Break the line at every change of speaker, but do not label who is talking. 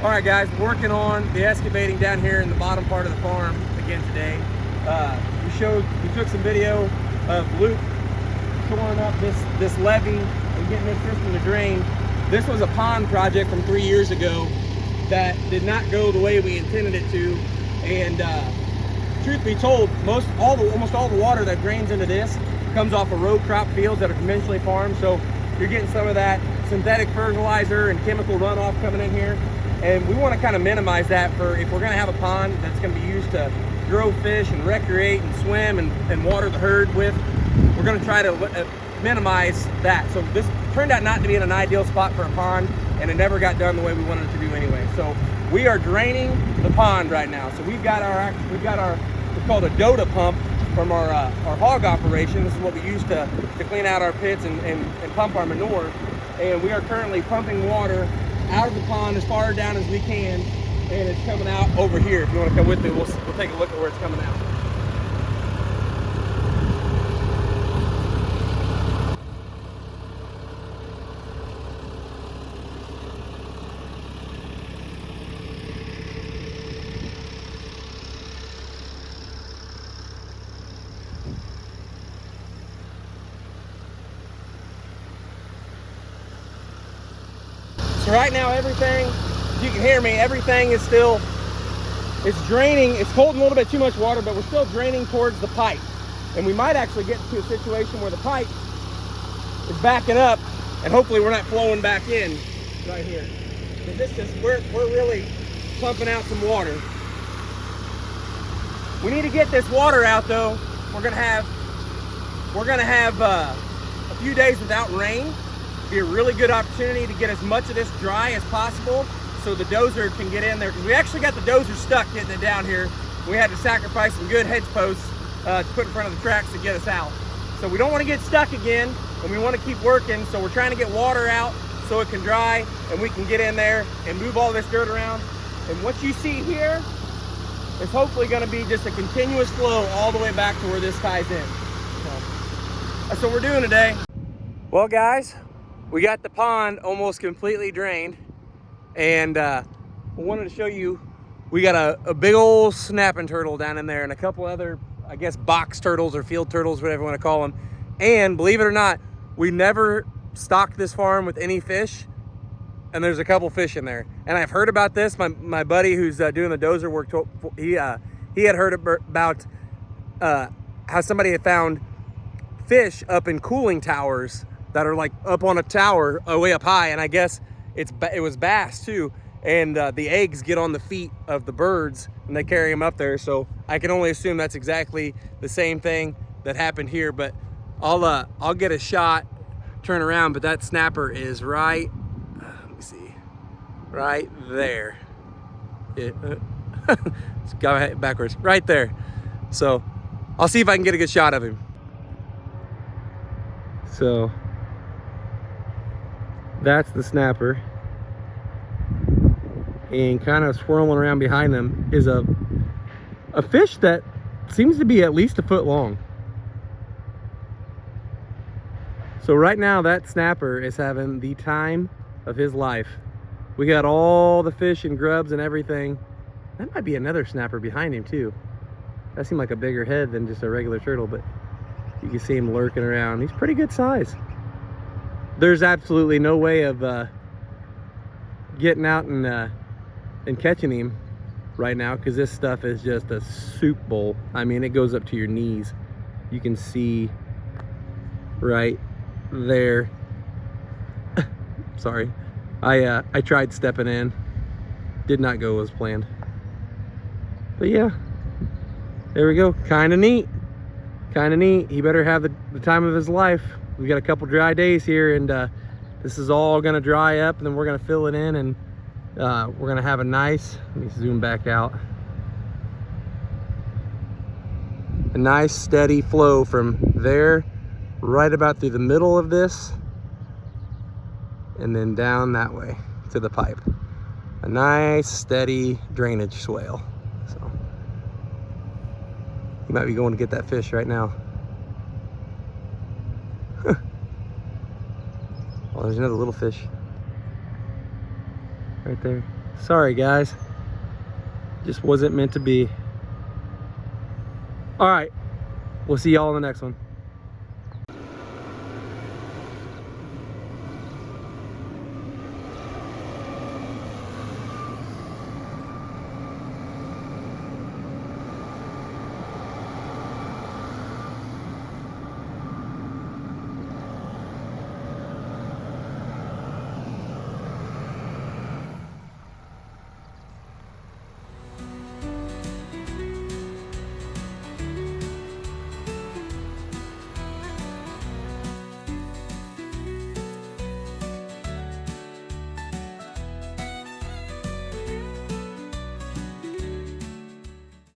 All right, guys, working on the excavating down here in the bottom part of the farm again today. We took some video of Luke shoring up this levee and getting this system to drain. This was a pond project from 3 years ago that did not go the way we intended it to, and truth be told, almost all the water that drains into this comes off of row crop fields that are conventionally farmed. So you're getting some of that synthetic fertilizer and chemical runoff coming in here. And we want to kind of minimize that for if we're going to have a pond that's going to be used to grow fish and recreate and swim and water the herd with. We're going to try to minimize that. So this turned out not to be in an ideal spot for a pond, and it never got done the way we wanted it to do anyway. So we are draining the pond right now. So we've got our it's called a Dota pump from our hog operation. This is what we use to clean out our pits and pump our manure. And we are currently pumping water out of the pond as far down as we can, and it's coming out over here. If you want to come with me, we'll take a look at where it's coming out. So right now, everything, if you can hear me, everything is still, it's draining. It's holding a little bit too much water, but we're still draining towards the pipe. And we might actually get to a situation where the pipe is backing up, and hopefully we're not flowing back in right here. And this is, we're really pumping out some water. We need to get this water out though. We're gonna have a few days without rain. Be a really good opportunity to get as much of this dry as possible so the dozer can get in there, because we actually got the dozer stuck getting it down here. We had to sacrifice some good hedge posts to put in front of the tracks to get us out. So we don't want to get stuck again, and we want to keep working. So we're trying to get water out so it can dry and we can get in there and move all this dirt around. And what you see here is hopefully going to be just a continuous flow all the way back to where this ties in. So that's what we're doing today. Well, guys, we got the pond almost completely drained, and we wanted to show you, we got a big old snapping turtle down in there and a couple other, I guess, box turtles or field turtles, whatever you want to call them. And believe it or not, we never stocked this farm with any fish, and there's a couple fish in there. And I've heard about this. My buddy who's doing the dozer work, he had heard about how somebody had found fish up in cooling towers that are like up on a tower way up high, and I guess it was bass too, and the eggs get on the feet of the birds and they carry them up there. So I can only assume that's exactly the same thing that happened here. But I'll get a shot, turn around, but that snapper is right, let me see, right there. It's got backwards right there. So I'll see if I can get a good shot of him. So that's the snapper, and kind of swirling around behind them is a fish that seems to be at least a foot long. So right now that snapper is having the time of his life. We got all the fish and grubs and everything. That might be another snapper behind him too. That seemed like a bigger head than just a regular turtle, but you can see him lurking around. He's pretty good size. There's absolutely no way of getting out and catching him right now, because this stuff is just a soup bowl. I mean, it goes up to your knees. You can see right there. Sorry, I tried stepping in, did not go as planned. But yeah, there we go. Kind of neat. He better have the time of his life. We got a couple dry days here, and this is all gonna dry up, and then we're gonna fill it in, and we're gonna have a nice, let me zoom back out, a nice steady flow from there right about through the middle of this, and then down that way to the pipe. A nice steady drainage swale. So you might be going to get that fish right now. Oh, there's another little fish right there.
Sorry guys, just wasn't meant to be. All right, we'll see y'all in the next one.